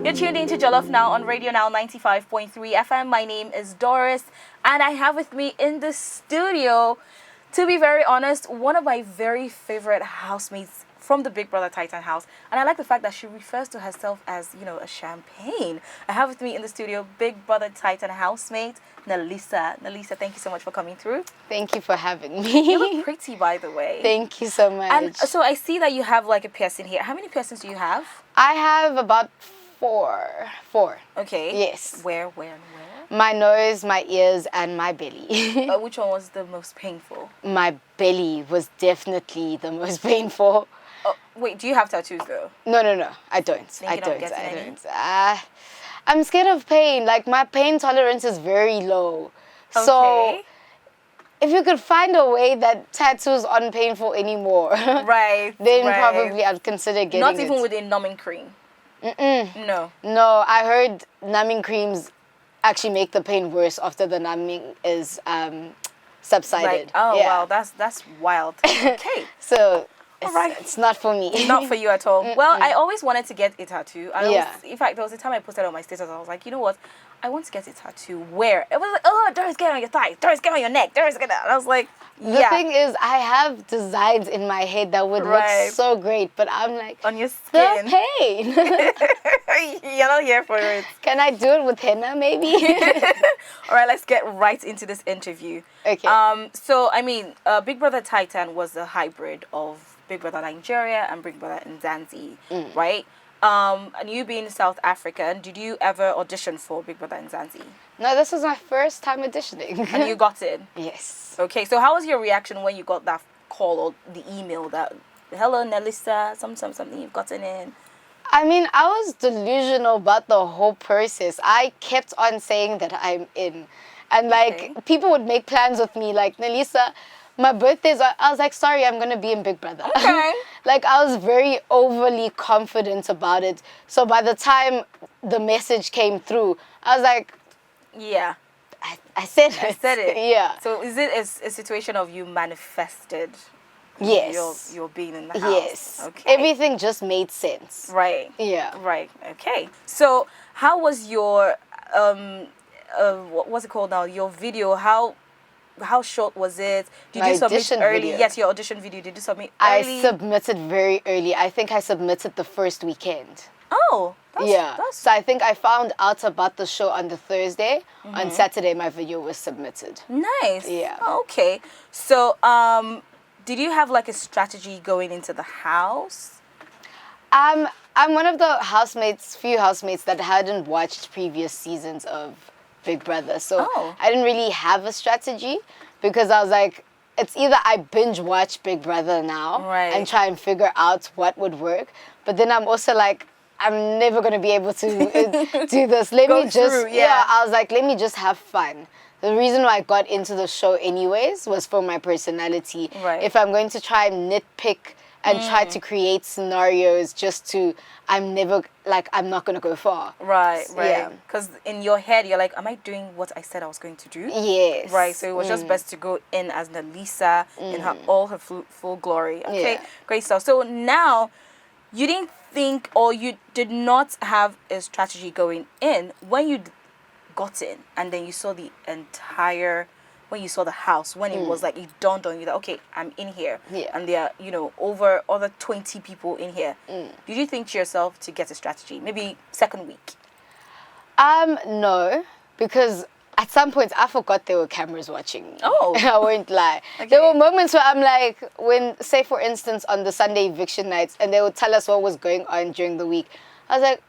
You're tuned into Jollof Now on Radio Now 95.3 FM. My name is Doris, and I have with me in the studio, to be very honest, one of my very favorite housemates from the Big Brother Titan house. And I like the fact that she refers to herself as, a champagne. I have with me in the studio Big Brother Titan housemate, Nelisa. Nelisa, thank you so much for coming through. Thank you for having me. You look pretty, by the way. Thank you so much. And so I see that you have like a piercing here. How many piercings do you have? I have about four. Okay. Yes. Where, and where? My nose, my ears, and my belly. Which one was the most painful? My belly was definitely the most painful. Oh, wait, do you have tattoos though? No, I don't. Thinking I of getting don't. any? I'm scared of pain. Like, my pain tolerance is very low. Okay. So, if you could find a way that tattoos aren't painful anymore, right, then right. probably I'd consider getting Not even it. with a numbing cream? No. No, I heard numbing creams actually make the pain worse after the numbing is subsided. Right. Oh, yeah. wow, that's wild. Okay. So, Alright. it's not for me. Not for you at all. Well, I always wanted to get a tattoo. Yeah. In fact, there was a time I posted on my status, I was like, you know what? I want to get a tattoo. Where? It was like, oh, Doris, get it on your thighs. Doris, get it on your neck. Doris, get it. And I was like, The thing is, I have designs in my head that would look so great, but I'm like, on your skin. the pain. You're not here for it. Can I do it with henna, maybe? All right, let's get right into this interview. Okay. So, I mean, Big Brother Titan was a hybrid of Big Brother Nigeria and Big Brother Zanzi, right? And you being South African, did you ever audition for Big Brother Zanzi? No, this was my first time auditioning. And you got it? Yes. Okay, so how was your reaction when you got that call or the email that, hello, Nelisa, something you've gotten in? I mean, I was delusional about the whole process. I kept on saying that I'm in. And, like, people would make plans with me, like, Nelisa, my birthday's... I was like, sorry, I'm going to be in Big Brother. Okay. Like, I was very overly confident about it. So by the time the message came through, I was like... Yeah. I said it. I said it. Yeah. So is it a situation of you manifested... Yes. You're being in the house. Yes. Okay. Everything just made sense. Right. Yeah. Right. Okay. So how was your what's it called now? Your video, how short was it? Did My you submit audition early? video. Yes, your audition video. Did you submit early? I submitted very early. I think I submitted the first weekend. Oh, Yeah. That's... So I think I found out about the show on the Thursday. On Saturday, my video was submitted. Nice. Yeah. Okay. So did you have like a strategy going into the house? I'm one of the few housemates that hadn't watched previous seasons of Big Brother. So I didn't really have a strategy because I was like, it's either I binge watch Big Brother now and try and figure out what would work. But then I'm also like, I'm never going to be able to do this. I was like, let me just have fun. The reason why I got into the show anyways was for my personality. Right. If I'm going to try and nitpick and try to create scenarios I'm not going to go far. Right. Yeah. Because in your head, you're like, am I doing what I said I was going to do? Yes. Right, so it was just best to go in as Nelisa in all her full glory. Okay, great stuff. So now, you didn't think or you did not have a strategy going in when you got in and then you saw when you saw the house, when it was like, it dawned on you that, okay, I'm in here. Yeah. And there are, over other 20 people in here. Did you think to yourself to get a strategy? Maybe second week? No, because at some points I forgot there were cameras watching me. Oh. I won't lie. Okay. There were moments where I'm like, say for instance on the Sunday eviction nights and they would tell us what was going on during the week. I was like,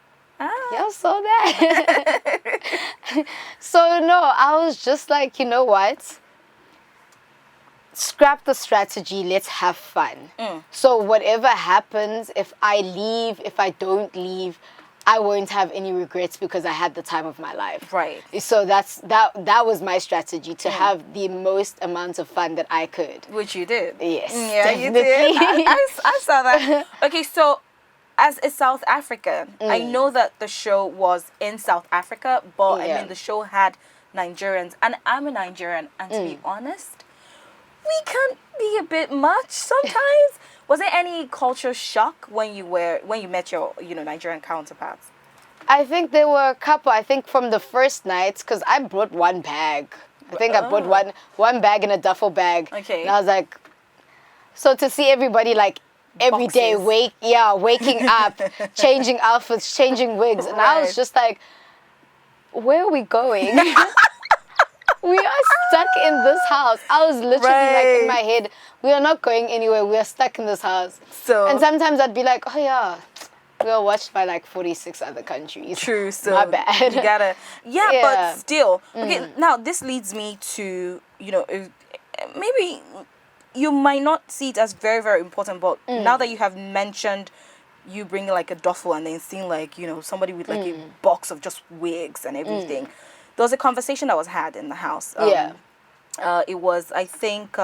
y'all saw that? So no, I was just like, you know what? Scrap the strategy, let's have fun. So whatever happens, if I leave, if I don't leave, I won't have any regrets because I had the time of my life. Right. So that was my strategy, to have the most amount of fun that I could. Which you did. Yes. Yeah, definitely. you did. I saw that. Okay, so as a South African, I know that the show was in South Africa, but I mean the show had Nigerians, and I'm a Nigerian, and to be honest, we can be a bit much sometimes. Was there any culture shock when you met your Nigerian counterparts? I think there were a couple. I think from the first night, because I brought one bag. I think I brought one bag in a duffel bag. Okay. And I was like, so to see everybody like every day waking up, changing outfits, changing wigs, and I was just like, where are we going? We are stuck in this house. I was literally like in my head, we are not going anywhere. We are stuck in this house. And sometimes I'd be like, oh yeah, we are watched by like 46 other countries. True, so my bad. You gotta, but still. Okay, now this leads me to, maybe you might not see it as very, very important, but now that you have mentioned you bringing like a duffel and then seeing like, somebody with like a box of just wigs and everything. There was a conversation that was had in the house. It was, I think,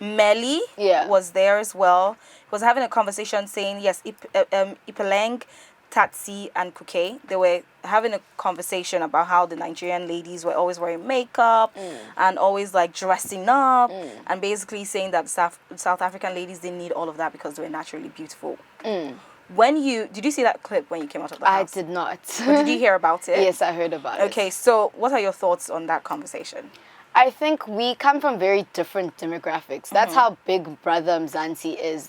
Melly was there as well. He was having a conversation saying, yes, Ipeleng, Tatsi, and Kuke, they were having a conversation about how the Nigerian ladies were always wearing makeup and always like dressing up and basically saying that South African ladies didn't need all of that because they were naturally beautiful. Did you see that clip when you came out of the house? I did not. But did you hear about it? Yes, I heard about it. Okay, so what are your thoughts on that conversation? I think we come from very different demographics. That's how big Brother Zanzi is.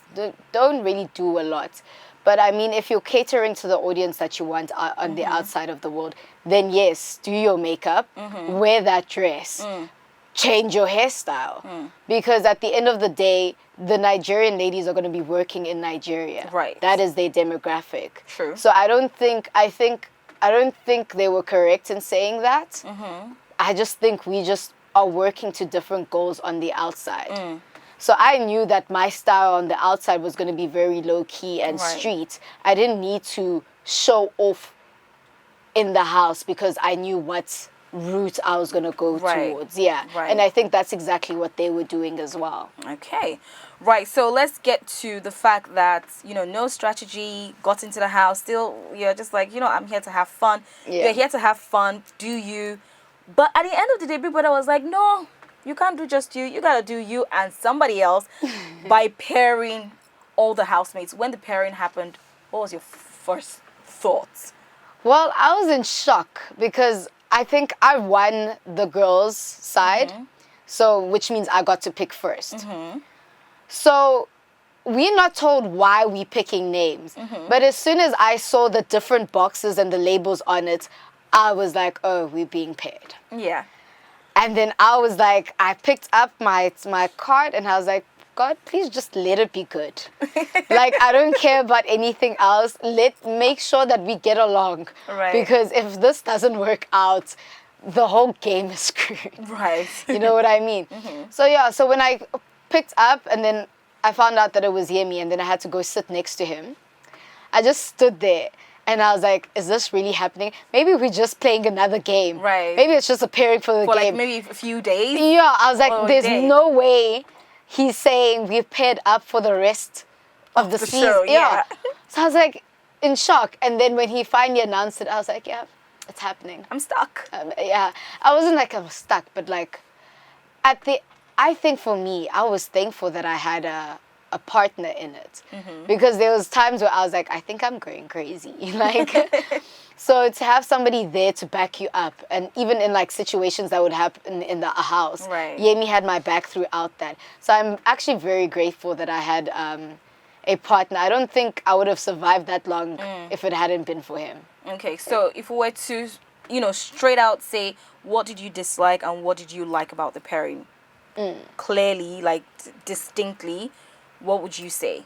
Don't really do a lot. But I mean, if you're catering to the audience that you want on the outside of the world, then yes, do your makeup, wear that dress, change your hairstyle. Because at the end of the day, the Nigerian ladies are going to be working in Nigeria. Right. That is their demographic. True. So I don't think they were correct in saying that. I just think we just are working to different goals on the outside. So I knew that my style on the outside was going to be very low-key and street. I didn't need to show off in the house because I knew what route I was going to go towards. Yeah. Right. And I think that's exactly what they were doing as well. Okay. Right. So let's get to the fact that, no strategy, got into the house. Still, you're just like, I'm here to have fun. Yeah. You're here to have fun. Do you? But at the end of the day, Big Brother was like, no, you can't do just you. You got to do you and somebody else by pairing all the housemates. When the pairing happened, what was your first thoughts? Well, I was in shock because I think I won the girls' side, so which means I got to pick first. So we're not told why we're picking names, but as soon as I saw the different boxes and the labels on it, I was like, oh, we're being paired. Yeah. And then I was like, I picked up my card and I was like, God, please just let it be good. Like, I don't care about anything else. Make sure that we get along. Right. Because if this doesn't work out, the whole game is screwed. Right. You know what I mean? So when I picked up and then I found out that it was Yemi and then I had to go sit next to him, I just stood there. And I was like, is this really happening? Maybe we're just playing another game. Right. Maybe it's just a pairing for the game. Like maybe a few days? Yeah, I was like, there's no way he's saying we're paired up for the rest of the season. Show, yeah. So I was like in shock. And then when he finally announced it, I was like, yeah, it's happening. I'm stuck. Yeah. I wasn't like I'm stuck, but like I think for me, I was thankful that I had a partner in it because there was times where I was like, I think I'm going crazy. Like, so to have somebody there to back you up, and even in like situations that would happen in the house, Yemi had my back throughout that. So I'm actually very grateful that I had a partner. I don't think I would have survived that long if it hadn't been for him. Okay, so if we were to, straight out say, what did you dislike and what did you like about the pairing? Clearly, like distinctly, what would you say?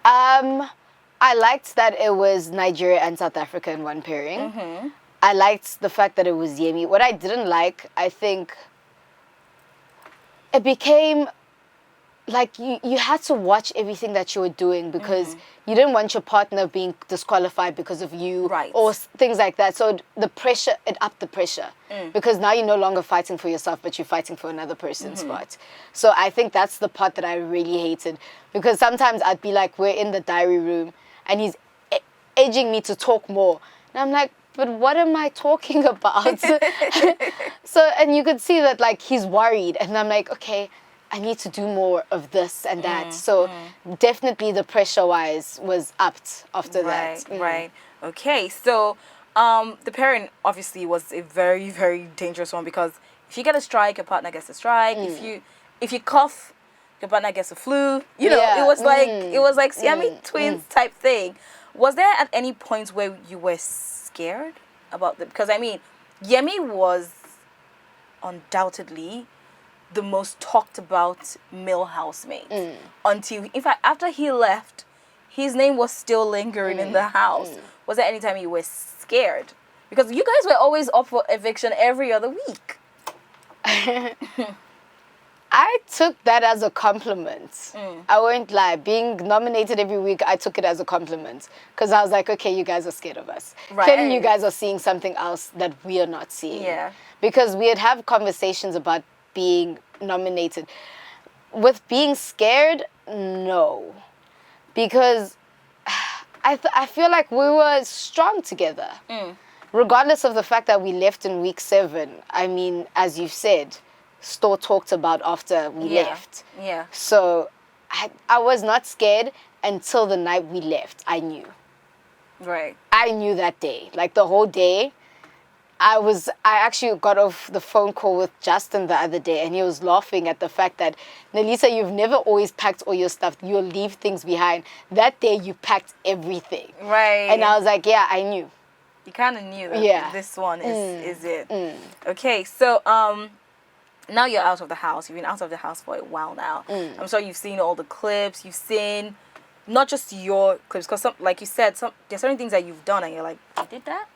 I liked that it was Nigeria and South Africa in one pairing. I liked the fact that it was Yemi. What I didn't like, I think, it became like you had to watch everything that you were doing because you didn't want your partner being disqualified because of you or things like that. So the pressure, it upped the pressure because now you're no longer fighting for yourself, but you're fighting for another person's spot. So I think that's the part that I really hated because sometimes I'd be like, we're in the diary room and he's edging me to talk more. And I'm like, but what am I talking about? So, and you could see that like he's worried and I'm like, okay, I need to do more of this and that. So definitely the pressure-wise was upped after that. Right. Okay, so the pairing obviously was a very, very dangerous one because if you get a strike, your partner gets a strike. If you cough, your partner gets a flu. You know, it was like Siamese twins type thing. Was there at any point where you were scared about them? Because I mean, Yemi was undoubtedly the most talked about male housemate until, in fact, after he left, his name was still lingering in the house. Was there any time you were scared? Because you guys were always up for eviction every other week. I took that as a compliment. I won't lie. Being nominated every week, I took it as a compliment. Because I was like, okay, you guys are scared of us. Right. Clearly, you guys are seeing something else that we are not seeing. Yeah. Because we'd have conversations about being nominated. With being scared, no. Because I feel like we were strong together. Regardless of the fact that we left in week 7. I mean, as you've said, Store talked about after we left. Yeah. So I was not scared until the night we left. I knew. Right. I knew that day. Like the whole day. I actually got off the phone call with Justin the other day and he was laughing at the fact that, Nelisa, you've never always packed all your stuff. You'll leave things behind. That day you packed everything. Right. And I was like, yeah, I knew. You kind of knew that this one is it. Okay, so now you're out of the house. You've been out of the house for a while now. I'm sure you've seen all the clips. You've seen not just your clips, because like you said, there's certain things that you've done and you're like, you did that?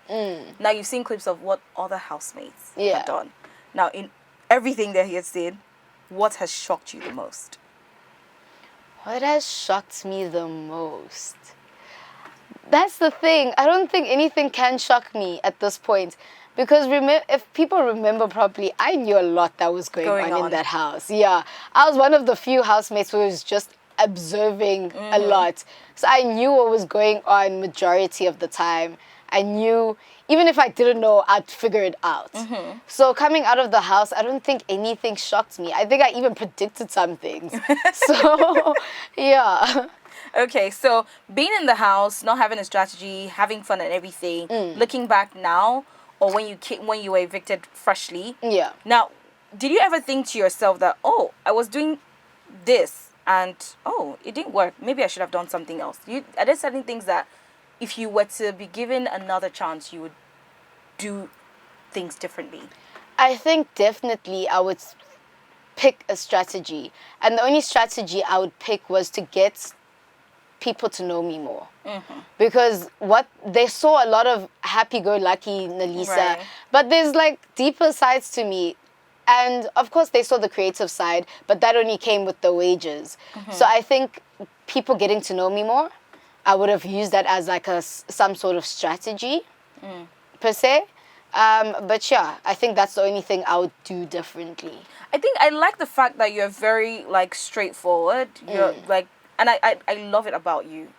Now you've seen clips of what other housemates have done. Now, in everything that he has seen, what has shocked you the most? What has shocked me the most? That's the thing. I don't think anything can shock me at this point. Because if people remember properly, I knew a lot that was going on in that house. Yeah. I was one of the few housemates who was just observing a lot. So I knew what was going on majority of the time. I knew, even if I didn't know, I'd figure it out. So coming out of the house, I don't think anything shocked me. I think I even predicted some things. So, yeah. Okay, so being in the house, not having a strategy, having fun and everything, looking back now, or when you were evicted freshly. Yeah. Now, did you ever think to yourself that, oh, I was doing this and, oh, it didn't work. Maybe I should have done something else. Are there certain things that if you were to be given another chance, you would do things differently? I think definitely I would pick a strategy. And the only strategy I would pick was to get people to know me more. Because they saw a lot of happy-go-lucky Nelisa, but there's like deeper sides to me. And of course they saw the creative side, but that only came with the wages. So I think people getting to know me more, I would have used that as like some sort of strategy per se. But yeah, I think that's the only thing I would do differently. I think I like the fact that you're very like straightforward. You're like, and I love it about you.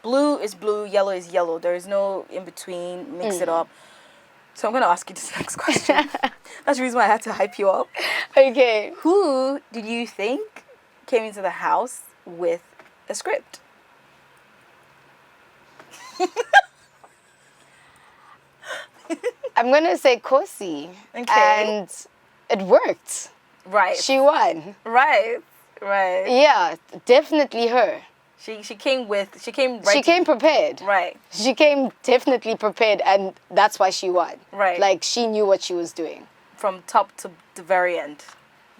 Blue is blue, yellow is yellow. There is no in between, mix it up. So I'm going to ask you this next question. That's the reason why I had to hype you up. Okay. Who did you think came into the house with a script? I'm going to say Kosi. Okay. And it worked. Right. She won. Right. Yeah, definitely her. She came ready. She came prepared. Right. She came definitely prepared, and that's why she won. Right. Like, she knew what she was doing. From top to the very end.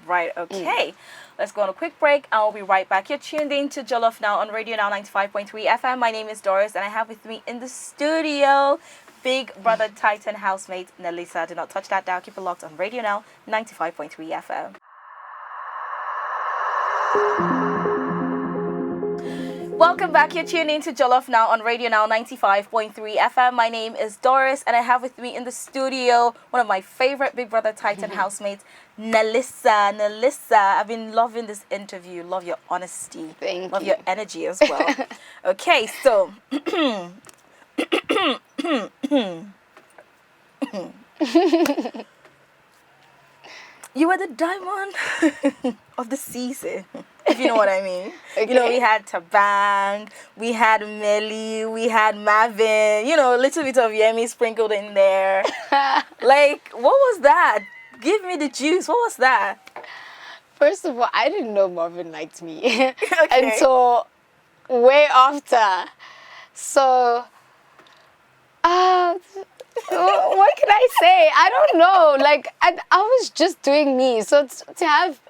Right, okay. Let's go on a quick break, and we'll be right back. You're tuned in to Jollof Now on Radio Now 95.3 FM. My name is Doris, and I have with me in the studio Big Brother Titan housemate Nelisa. Do not touch that dial. Keep it locked on Radio Now 95.3 FM. Welcome back. You're tuning in to Jollof Now on Radio Now 95.3 FM. My name is Doris, and I have with me in the studio one of my favorite Big Brother Titan housemates, Nelisa. Nelisa, I've been loving this interview. Love your honesty. Love your energy as well. Okay, so You were the diamond of the season, if you know what I mean. Okay. You know, we had Tabang, we had Melly, we had Marvin, you know, a little bit of Yemi sprinkled in there. Like, what was that? Give me the juice. What was that? First of all, I didn't know Marvin liked me Okay. until way after. So, what can I say? I don't know. Like, I was just doing me. So to have,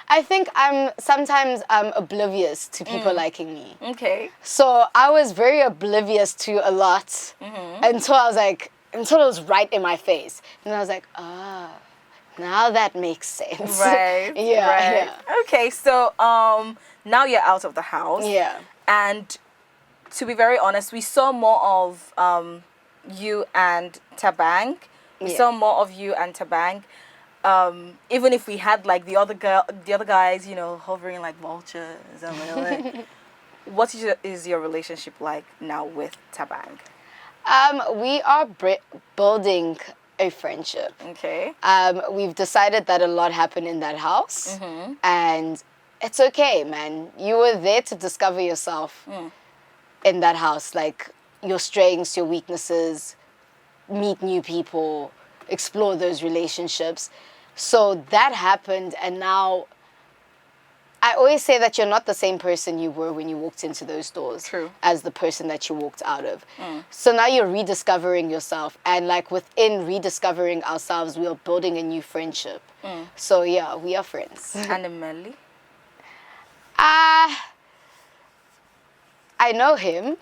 I think I'm sometimes oblivious to people liking me. Okay. So I was very oblivious to a lot until it was right in my face. And I was like, now that makes sense. Right. Yeah, right. yeah. Okay, so now you're out of the house. Yeah. And to be very honest, we saw more of you and Tabang. We saw more of you and Tabang. Even if we had like the other guys, you know, hovering like vultures and like, what is your relationship like now with Tabang? We are building a friendship. Okay. We've decided that a lot happened in that house, and it's okay, man. You were there to discover yourself in that house, like your strengths, your weaknesses, meet new people, explore those relationships. So that happened, and now I always say that you're not the same person you were when you walked into those doors. True. As the person that you walked out of. So now you're rediscovering yourself, and like within rediscovering ourselves, we are building a new friendship. So yeah, we are friends. And Emily? I know him.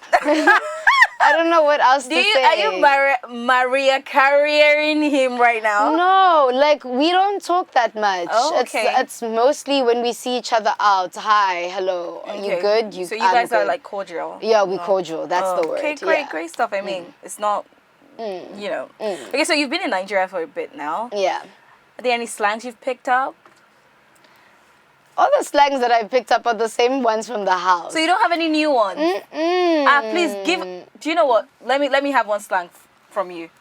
I don't know what else to say. Are you Maria carrying him right now? No, like we don't talk that much. Oh, okay. It's mostly when we see each other out. Hi, hello. Are you good? So you guys are like cordial. Yeah, we cordial. That's the word. Okay, great stuff. I mean, it's not, you know. Okay, so you've been in Nigeria for a bit now. Yeah. Are there any slangs you've picked up? All the slangs that I picked up are the same ones from the house. So you don't have any new ones? Please give. Do you know what? Let me have one slang from you.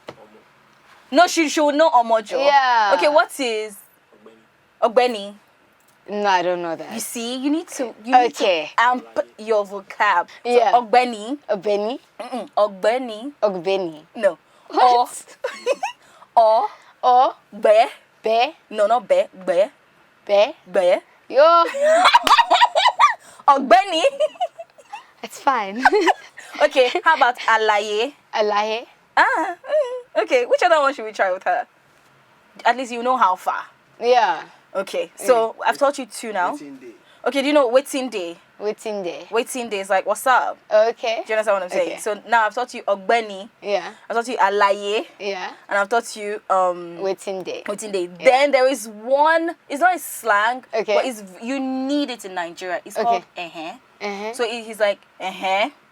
No, she should know Omojo. Yeah. Okay, what is Ogbeni? No, I don't know that. You see, you need to amp your vocab. So Yeah. Ogbeni. Ogbeni? Ogbeni. Ogbeni. No. What? Or be. Be? No, not be. Be. Be? Be. Yo. Ogbeni. It's fine. Okay, how about Alaye? Alaye? Okay, which other one should we try with her? At least you know how far. Yeah. Okay, so I've taught you two now. Okay, do you know waiting day? Waiting day. Waiting day is like, what's up? Okay. Do you understand what I'm saying? Okay. So now I've taught you Ogbeni. Yeah. I've taught you Alaye. Yeah. And I've taught you Waiting day. waiting day. Yeah. Then there is one, it's not a slang, Okay. but you need it in Nigeria. It's called So he's like,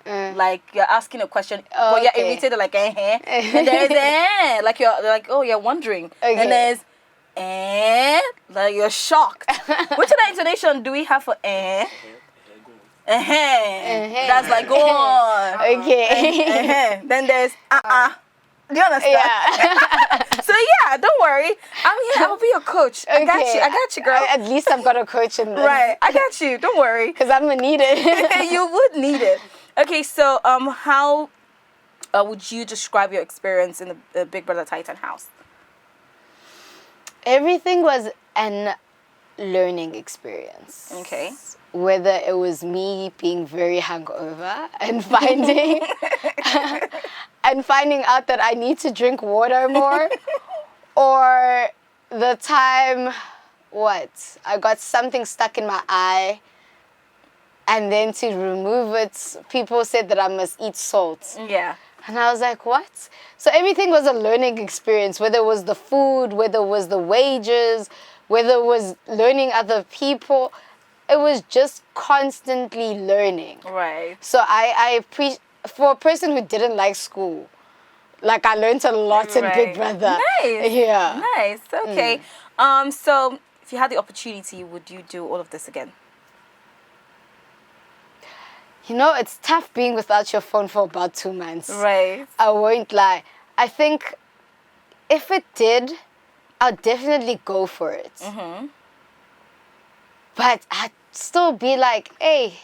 like you're asking a question, but you're Okay. irritated like, And there's like you're like, oh, you're wondering. Okay. And there's like you're shocked. Which other intonation do we have for That's like, go on. Okay. Then there's Do you understand? Yeah. So yeah, don't worry. I'm here. I'll be your coach. I got you, girl. At least I've got a coach in this. Right. I got you. Don't worry. Because I'm gonna need it. You would need it. Okay, so how would you describe your experience in the Big Brother Titan house? Everything was an learning experience. Okay. Whether it was me being very hungover and finding out that I need to drink water more, or the time I got something stuck in my eye, and then to remove it, people said that I must eat salt. Yeah. And I was like, what? So everything was a learning experience, whether it was the food, whether it was the wages, whether it was learning other people. It was just constantly learning. Right. So for a person who didn't like school, like I learned a lot in Big Brother. Nice. Yeah. Nice. Okay. So if you had the opportunity, would you do all of this again? You know, it's tough being without your phone for about 2 months. Right. I won't lie. I think if it did, I'll definitely go for it. Mm-hmm. But I'd still be like, hey,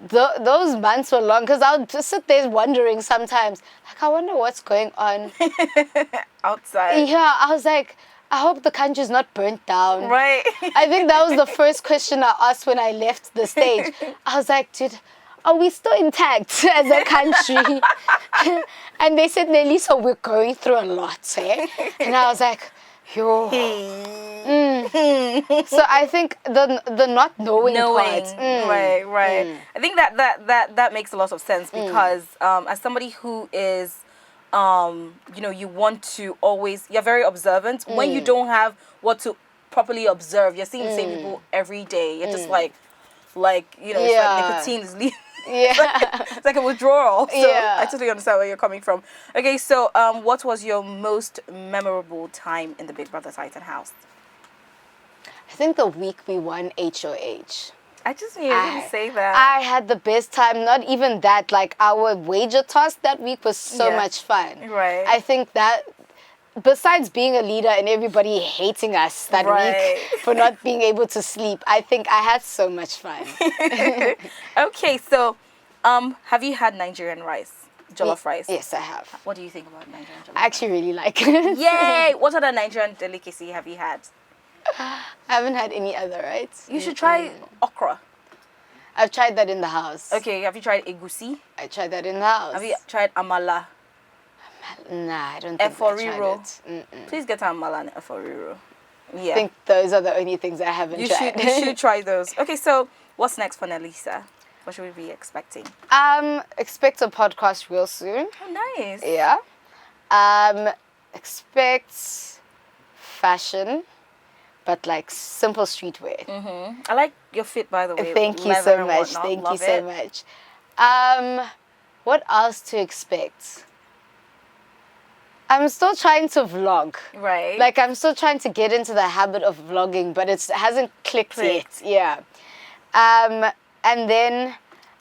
those months were long, because I'll just sit there wondering sometimes, like, I wonder what's going on outside. Yeah, I was like, I hope the country's not burnt down. Right. I think that was the first question I asked when I left the stage. I was like, dude, are we still intact as a country? And they said, Nelisa, we're going through a lot, eh? And I was like, yo. So I think the not knowing part. Right. I think that makes a lot of sense because as somebody who is you want to always, you're very observant. When you don't have what to properly observe, you're seeing the same people every day. You're just like it's like nicotine is leaving. Yeah. It's like a withdrawal. So Yeah. I totally understand where you're coming from. Okay, so what was your most memorable time in the Big Brother Titan house? I think the week we won HOH. I just knew you were going to say that. I had the best time. Not even that. Like, our wager toss that week was so much fun. Right. I think that, besides being a leader and everybody hating us that week for not being able to sleep, I think I had so much fun. Okay, so have you had Nigerian rice? Jollof rice? Yes, I have. What do you think about Nigerian jollof I actually really like it. Yay! What other Nigerian delicacy have you had? I haven't had any other, right? You should try okra. I've tried that in the house. Okay, have you tried egusi? I tried that in the house. Have you tried amala? Nah, I don't think I tried it. Please get amala and eforiro. Yeah. I think those are the only things I haven't tried. You should try those. Okay, so what's next for Nelisa? What should we be expecting? Expect a podcast real soon. Oh, nice. Yeah. Expect fashion, but like simple streetwear. I like your fit, by the way. Thank you so much. Thank you so much. What else to expect? I'm still trying to vlog. Right. Like, I'm still trying to get into the habit of vlogging, but it hasn't clicked yet. Yeah. And then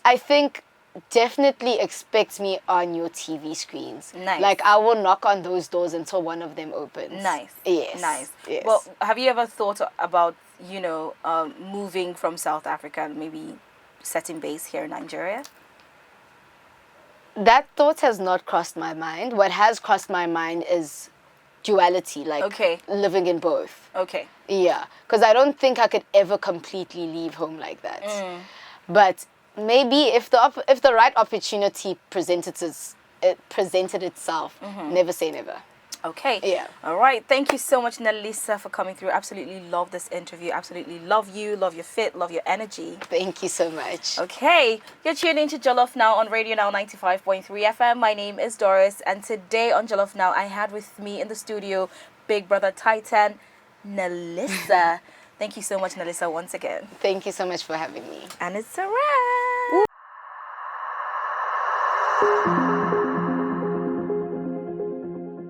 I think definitely expect me on your TV screens. Nice. Like, I will knock on those doors until one of them opens. Nice. Yes. Nice. Yes. Well, have you ever thought about, moving from South Africa and maybe setting base here in Nigeria? That thought has not crossed my mind. What has crossed my mind is duality, like living in both. Okay. Yeah, because I don't think I could ever completely leave home like that. But maybe if the right opportunity presented itself, never say never. Okay. Yeah. All right. Thank you so much, Nelisa, for coming through. Absolutely love this interview. Absolutely love you. Love your fit. Love your energy. Thank you so much. Okay. You're tuned into Jollof Now on Radio Now 95.3 FM. My name is Doris. And today on Jollof Now, I had with me in the studio Big Brother Titan, Nelisa. Thank you so much, Nelisa, once again. Thank you so much for having me. And it's a wrap.